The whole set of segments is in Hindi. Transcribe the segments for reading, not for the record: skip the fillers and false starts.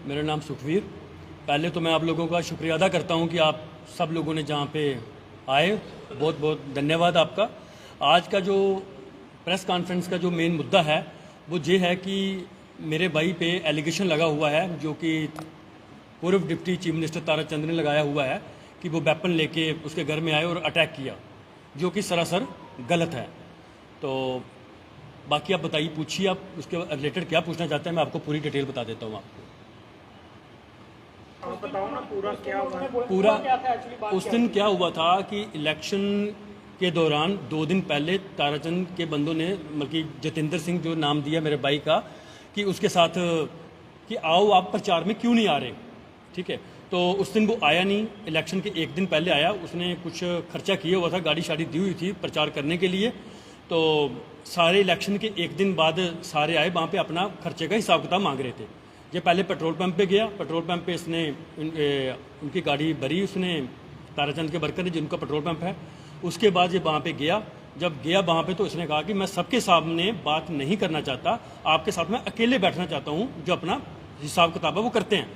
मेरा नाम सुखवीर। पहले तो मैं आप लोगों का शुक्रिया अदा करता हूं कि आप सब लोगों ने जहां पे आए, बहुत बहुत धन्यवाद आपका। आज का जो प्रेस कॉन्फ्रेंस का जो मेन मुद्दा है वो ये है कि मेरे भाई पे एलिगेशन लगा हुआ है, जो कि पूर्व डिप्टी चीफ मिनिस्टर ताराचंद ने लगाया हुआ है कि वो वेपन लेके उसके घर में आए और अटैक किया, जो कि सरासर गलत है। तो बाकी आप बताइए, पूछिए, आप उसके रिलेटेड क्या पूछना चाहते हैं, मैं आपको पूरी डिटेल बता देता हूँ आपको। बताओ ना पूरा क्या हुआ। पूरा उस दिन क्या हुआ था कि इलेक्शन के दौरान 2 दिन पहले ताराचंद के बंदों ने, मतलब कि जतिंदर सिंह जो नाम दिया मेरे भाई का, कि उसके साथ कि आओ आप प्रचार में क्यों नहीं आ रहे, ठीक है। तो उस दिन वो आया नहीं, इलेक्शन के 1 दिन पहले आया। उसने कुछ खर्चा किया हुआ था, गाड़ी शाड़ी दी हुई थी प्रचार करने के लिए। तो सारे इलेक्शन के 1 दिन बाद सारे आए, वहाँ पे अपना खर्चे का हिसाब किताब मांग रहे थे। ये पहले पेट्रोल पंप पे गया, पेट्रोल पंप पे इसने उनकी गाड़ी भरी, उसने ताराचंद के वर्कर ने जिनका पेट्रोल पंप है। उसके बाद ये वहाँ पे गया, जब गया वहाँ पे तो इसने कहा कि मैं सबके सामने बात नहीं करना चाहता, आपके साथ मैं अकेले बैठना चाहता हूँ, जो अपना हिसाब किताब है वो करते हैं।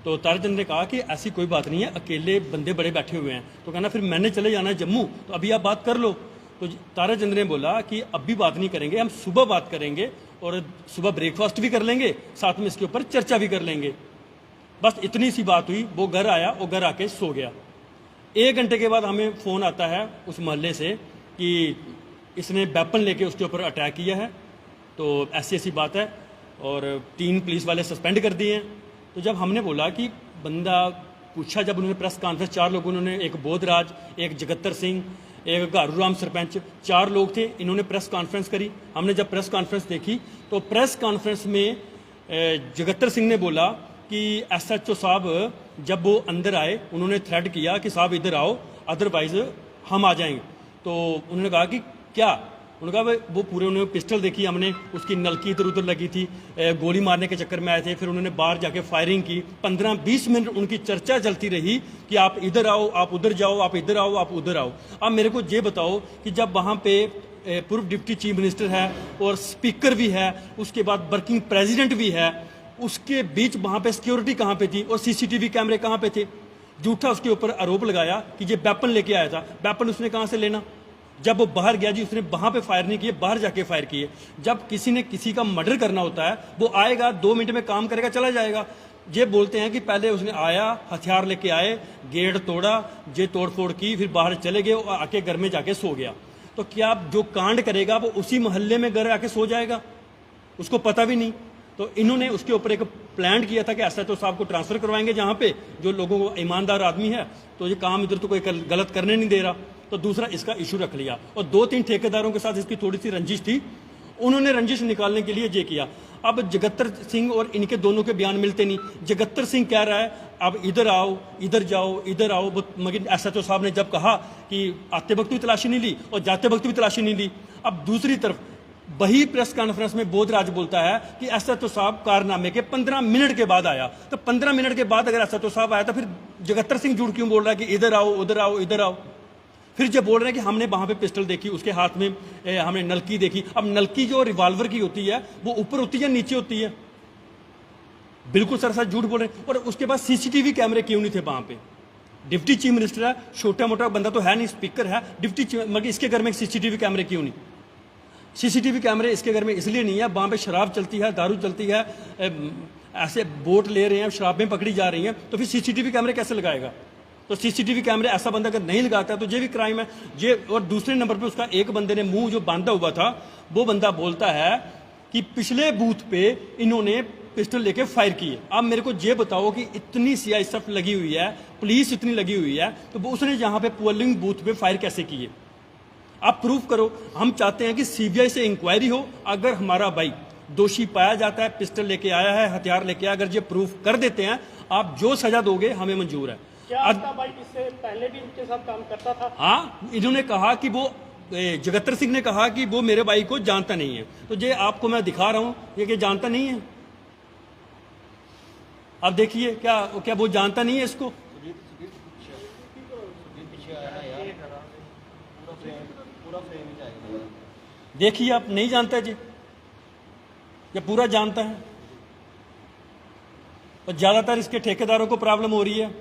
तो ताराचंद ने कहा कि ऐसी कोई बात नहीं है, अकेले बंदे बड़े बैठे हुए हैं। तो कहना फिर मैंने चले जाना है जम्मू, तो अभी आप बात कर लो। तो ताराचंद ने बोला कि अब भी बात नहीं करेंगे, हम सुबह बात करेंगे और सुबह ब्रेकफास्ट भी कर लेंगे, साथ में इसके ऊपर चर्चा भी कर लेंगे। बस इतनी सी बात हुई। वो घर आया और घर आके सो गया। 1 घंटे के बाद हमें फ़ोन आता है उस मोहल्ले से कि इसने वेपन लेके उसके ऊपर अटैक किया है। तो ऐसी बात है, और 3 पुलिस वाले सस्पेंड कर दिए हैं। तो जब हमने बोला कि बंदा पूछा, जब उन्होंने प्रेस कॉन्फ्रेंस, 4 लोगों, उन्होंने, एक बोधराज, एक जगत्तर सिंह, एक गारू राम सरपंच, 4 लोग थे, इन्होंने प्रेस कॉन्फ्रेंस करी। हमने जब प्रेस कॉन्फ्रेंस देखी तो प्रेस कॉन्फ्रेंस में जगत्तर सिंह ने बोला कि SHO साहब जब वो अंदर आए उन्होंने थ्रेट किया कि साहब इधर आओ, अदरवाइज हम आ जाएंगे। तो उन्होंने कहा कि क्या, उन्होंने कहा वो पूरे, उन्होंने पिस्टल देखी, हमने उसकी नलकी इधर उधर लगी थी, गोली मारने के चक्कर में आए थे। फिर उन्होंने बाहर जाके फायरिंग की। 15-20 मिनट उनकी चर्चा चलती रही कि आप इधर आओ, आप उधर जाओ, आप इधर आओ, आप उधर आओ। अब मेरे को ये बताओ कि जब वहाँ पे पूर्व डिप्टी चीफ मिनिस्टर है और स्पीकर भी है, उसके बाद वर्किंग प्रेसिडेंट भी है, उसके बीच वहाँ पे सिक्योरिटी कहाँ पे थी और CCTV कैमरे कहाँ पे थे? झूठा उसके ऊपर आरोप लगाया कि ये वेपन लेके आया था। वेपन उसने कहाँ से लेना? जब वो बाहर गया जी, उसने वहां पे फायर नहीं किए, बाहर जाके फायर किए। जब किसी ने किसी का मर्डर करना होता है, वो आएगा, 2 मिनट में काम करेगा, चला जाएगा। ये बोलते हैं कि पहले उसने आया, हथियार लेके आए, गेट तोड़ा, ये तोड़फोड़ की, फिर बाहर चले गए, आके घर में जाके सो गया। तो क्या जो कांड करेगा वो उसी मोहल्ले में घर आके सो जाएगा? उसको पता भी नहीं। तो इन्होंने उसके ऊपर एक प्लान किया था कि SHO साहब को ट्रांसफर करवाएंगे जहाँ पे, जो लोगों को ईमानदार आदमी है, तो ये काम इधर तो कोई गलत करने नहीं दे रहा। तो दूसरा इसका इशू रख लिया, और 2-3 ठेकेदारों के साथ इसकी थोड़ी सी रंजिश थी, उन्होंने रंजिश निकालने के लिए ये किया। अब जगत्तर सिंह और इनके दोनों के बयान मिलते नहीं। जगत्तर सिंह कह रहा है अब इधर आओ, इधर जाओ, इधर आओ, मगर SHO साहब ने जब कहा कि आते वक्त भी तलाशी नहीं ली और जाते वक्त भी तलाशी नहीं ली। अब दूसरी तरफ वही प्रेस कॉन्फ्रेंस में बोधराज बोलता है कि SHO साहब कारनामे के 15 मिनट के बाद आया। तो 15 मिनट के बाद अगर SHO साहब आया तो फिर जगत्तर सिंह झूठ क्यों बोल रहा है कि इधर आओ, उधर आओ, इधर आओ? फिर जब बोल रहे हैं कि हमने वहां पे पिस्टल देखी, उसके हाथ में हमने नलकी देखी। अब नलकी जो रिवॉल्वर की होती है वो ऊपर होती है, नीचे होती है? बिल्कुल सर सर झूठ बोल रहे हैं। और उसके बाद CCTV कैमरे क्यों नहीं थे वहां पे? डिप्टी चीफ मिनिस्टर है, छोटा मोटा बंदा तो है नहीं, स्पीकर है, डिप्टी चीफ, मगर इसके घर में CCTV कैमरे क्यों नहीं? CCTV कैमरे इसके घर में इसलिए नहीं है, वहां पे शराब चलती है, दारू चलती है, ऐसे वोट ले रहे हैं, शराबें पकड़ी जा रही हैं, तो फिर CCTV कैमरे कैसे लगाएगा? तो CCTV कैमरे ऐसा बंदा अगर नहीं लगाता तो ये भी क्राइम है। ये, और दूसरे नंबर पे उसका एक बंदे ने मुंह जो बांधा हुआ था, वो बंदा बोलता है कि पिछले बूथ पे इन्होंने पिस्टल लेके फायर किए। अब मेरे को ये बताओ कि इतनी CI लगी हुई है, पुलिस इतनी लगी हुई है, तो वो उसने यहाँ पे पोलिंग बूथ पे फायर कैसे किए? आप प्रूफ करो। हम चाहते हैं कि CBI से इंक्वायरी हो। अगर हमारा भाई दोषी पाया जाता है, पिस्टल लेके आया है, हथियार लेके आया, अगर ये प्रूफ कर देते हैं, आप जो सजा दोगे हमें मंजूर है। क्या आपका भाई इससे पहले भी इनके साथ काम करता था? हाँ, इन्होंने कहा कि वो, जगत्तर सिंह ने कहा कि वो मेरे भाई को जानता नहीं है। तो ये आपको मैं दिखा रहा हूं, ये कि जानता नहीं है। आप देखिए, क्या वो जानता नहीं है इसको? देखिए, आप नहीं जानता जी, ये पूरा जानता है। और ज़्यादातर इसके ठेकेदारों को प्रॉब्लम हो रही है।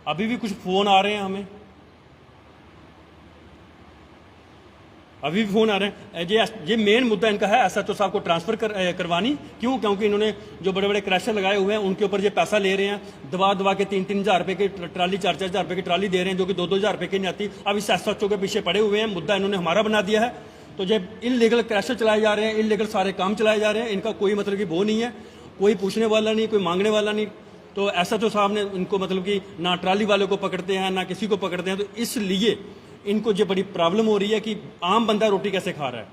अभी भी कुछ फ़ोन आ रहे हैं हमें, अभी भी फ़ोन आ रहे हैं। ये मेन मुद्दा इनका है एसएचओ साहब को ट्रांसफ़र करवानी। क्यों? क्योंकि इन्होंने जो बड़े बड़े क्रैशर लगाए हुए हैं उनके ऊपर ये पैसा ले रहे हैं, दबा दबा के 3-3 हज़ार रुपये की ट्राली, 4-4 हज़ार रुपये की ट्राली दे रहे हैं, जो कि 2-2 हज़ार रुपये की नहीं आती। अब इस एसएचओ के पीछे पड़े हुए हैं, मुद्दा इन्होंने हमारा बना दिया है। तो जब इनलीगल क्रैशर चलाए जा रहे हैं, इनलीगल सारे काम चलाए जा रहे हैं, इनका कोई मतलब कि वो नहीं है, कोई पूछने वाला नहीं, कोई मांगने वाला नहीं। तो एसएचओ साहब ने इनको मतलब कि ना ट्राली वाले को पकड़ते हैं ना किसी को पकड़ते हैं। तो इसलिए इनको जो बड़ी प्रॉब्लम हो रही है कि आम बंदा रोटी कैसे खा रहा है।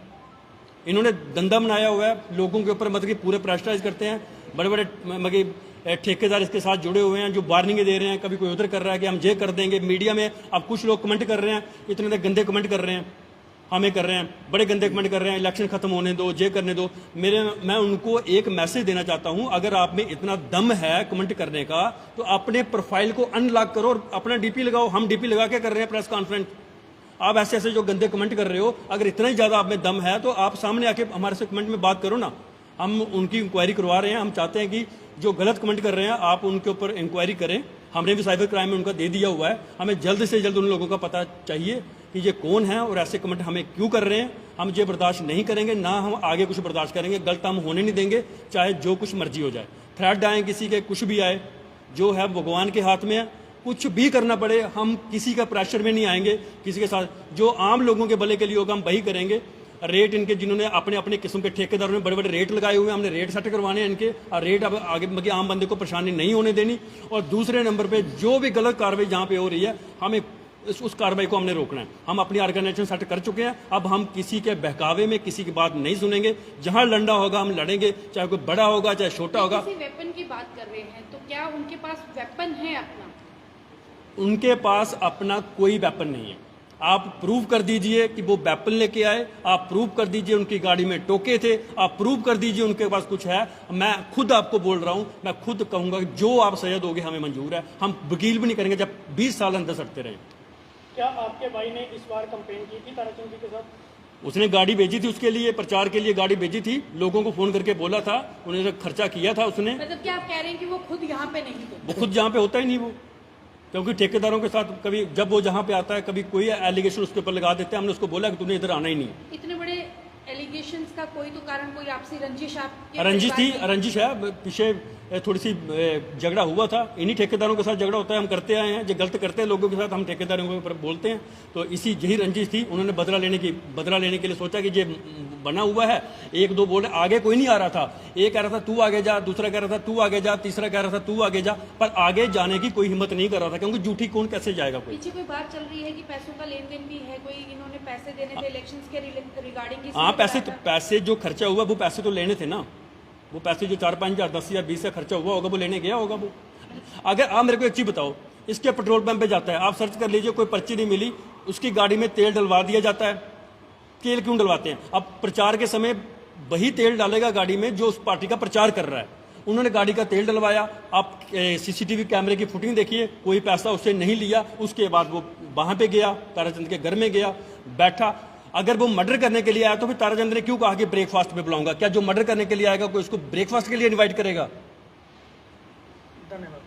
इन्होंने धंधा बनाया हुआ है, लोगों के ऊपर मतलब कि पूरे प्रेशराइज करते हैं। बड़े बड़े मतलब ठेकेदार इसके साथ जुड़े हुए हैं जो वार्निंगें दे रहे हैं, कभी कोई उधर कर रहा है कि हम ये कर देंगे। मीडिया में अब कुछ लोग कमेंट कर रहे हैं, इतने गंदे कमेंट कर रहे हैं, हमें कर रहे हैं, बड़े गंदे कमेंट कर रहे हैं, इलेक्शन खत्म होने दो, ये करने दो। मैं उनको एक मैसेज देना चाहता हूं, अगर आप में इतना दम है कमेंट करने का तो अपने प्रोफाइल को अनलॉक करो और अपना डीपी लगाओ। हम डीपी लगा के कर रहे हैं प्रेस कॉन्फ्रेंस। आप ऐसे ऐसे जो गंदे कमेंट कर रहे हो, अगर इतना ही ज़्यादा आप में दम है तो आप सामने आके हमारे से कमेंट में बात करो ना। हम उनकी इंक्वायरी करवा रहे हैं। हम चाहते हैं कि जो गलत कमेंट कर रहे हैं आप उनके ऊपर इंक्वायरी करें। हमने भी साइबर क्राइम में उनका दे दिया हुआ है। हमें जल्द से जल्द उन लोगों का पता चाहिए कि ये कौन है और ऐसे कमेंट हमें क्यों कर रहे हैं। हम ये बर्दाश्त नहीं करेंगे, ना हम आगे कुछ बर्दाश्त करेंगे। गलत हम होने नहीं देंगे, चाहे जो कुछ मर्जी हो जाए। थ्रेट आए किसी के, कुछ भी आए, जो है भगवान के हाथ में है। कुछ भी करना पड़े, हम किसी का प्रेशर में नहीं आएंगे। किसी के साथ जो आम लोगों के भले के लिए होगा हम वही करेंगे। रेट इनके, जिन्होंने अपने अपने किस्म के ठेकेदारों ने बड़े बड़े रेट लगाए हुए हैं, हमने रेट सेट करवाने हैं इनके। और रेट अब आगे मतलब आम बंदे को परेशानी नहीं होने देनी। और दूसरे नंबर पे जो भी गलत कार्रवाई जहाँ पे हो रही है, हमें उस कार्रवाई को हमने रोकना है। हम अपनी ऑर्गेनाइजेशन सेट कर चुके हैं। अब हम किसी के बहकावे में किसी की बात नहीं सुनेंगे। जहां लड़ना होगा हम लड़ेंगे, चाहे कोई बड़ा होगा चाहे छोटा होगा। किसी वेपन की बात कर रहे हैं, तो क्या उनके पास वेपन है अपना? उनके पास अपना कोई वेपन नहीं है। आप प्रूव कर दीजिए कि वो वेपन लेके आए, आप प्रूव कर दीजिए उनकी गाड़ी में टोके थे, आप प्रूव कर दीजिए उनके पास कुछ है। मैं खुद आपको बोल रहा हूं, मैं खुद कहूंगा जो आप सजा दोगे हमें मंजूर है। हम वकील भी नहीं करेंगे जब 20 साल अंदर सड़ते रहे। क्या आपके भाई ने इस बार कंपेन की थी ताराचंद जी के साथ? उसने गाड़ी भेजी थी, उसके लिए प्रचार के लिए गाड़ी भेजी थी, लोगों को फोन करके बोला था, उन्हें खर्चा किया था उसने। मतलब क्या आप कह रहे हैं कि वो खुद यहाँ पे नहीं थे? वो खुद जहाँ पे होता ही नहीं वो, क्योंकि ठेकेदारों के साथ कभी जब वो जहाँ पे आता है कभी कोई एलिगेशन उसके ऊपर लगा देते हैं। हमने उसको बोला कि तूने इधर आना ही नहीं। इतने बड़े एलिगेशंस का कोई तो कारण, कोई आपसी रंजिश रंजिश थी, रंजिश है। पीछे थोड़ी सी झगड़ा हुआ था। इन्हीं ठेकेदारों के साथ झगड़ा होता है, हम करते आए हैं। जो गलत करते हैं लोगों के साथ हम ठेकेदारों के ऊपर बोलते हैं। तो इसी यही रंजिश थी। उन्होंने बदला लेने के लिए सोचा कि ये बना हुआ है। एक दो बोले, आगे कोई नहीं आ रहा था। एक कह रहा था तू आगे जा, दूसरा कह रहा था तू आगे जा, तीसरा कह रहा था तू आगे जा, पर आगे जाने की कोई हिम्मत नहीं कर रहा था, क्योंकि झूठी कौन कैसे जाएगा कोई। पीछे कोई बात चल रही है कि पैसों का लेन देन भी है, कोई इन्होंने पैसे देने थे इलेक्शंस के रिगार्डिंग। हाँ, पैसे जो खर्चा हुआ वो पैसे तो लेने थे ना। वो पैसे जो 4-5 हज़ार 10 हज़ार 20 से खर्चा हुआ होगा वो लेने गया होगा वो। अगर आप मेरे को एक चीज़ बताओ, इसके पेट्रोल पंप पे जाता है, आप सर्च कर लीजिए, कोई पर्ची नहीं मिली, उसकी गाड़ी में तेल डलवा दिया जाता है। तेल क्यों डलवाते हैं? अब प्रचार के समय वही तेल डालेगा गाड़ी में जो उस पार्टी का प्रचार कर रहा है। उन्होंने गाड़ी का तेल डलवाया। आप सीसीटीवी कैमरे की फुटेज देखिए, कोई पैसा उससे नहीं लिया। उसके बाद वो वहां पे गया, ताराचंद के घर में गया, बैठा। अगर वो मर्डर करने के लिए आया तो फिर ताराचंद ने क्यों कहा कि ब्रेकफास्ट पे बुलाऊंगा? क्या जो मर्डर करने के लिए आएगा कोई उसको ब्रेकफास्ट के लिए इनवाइट करेगा? धन्यवाद।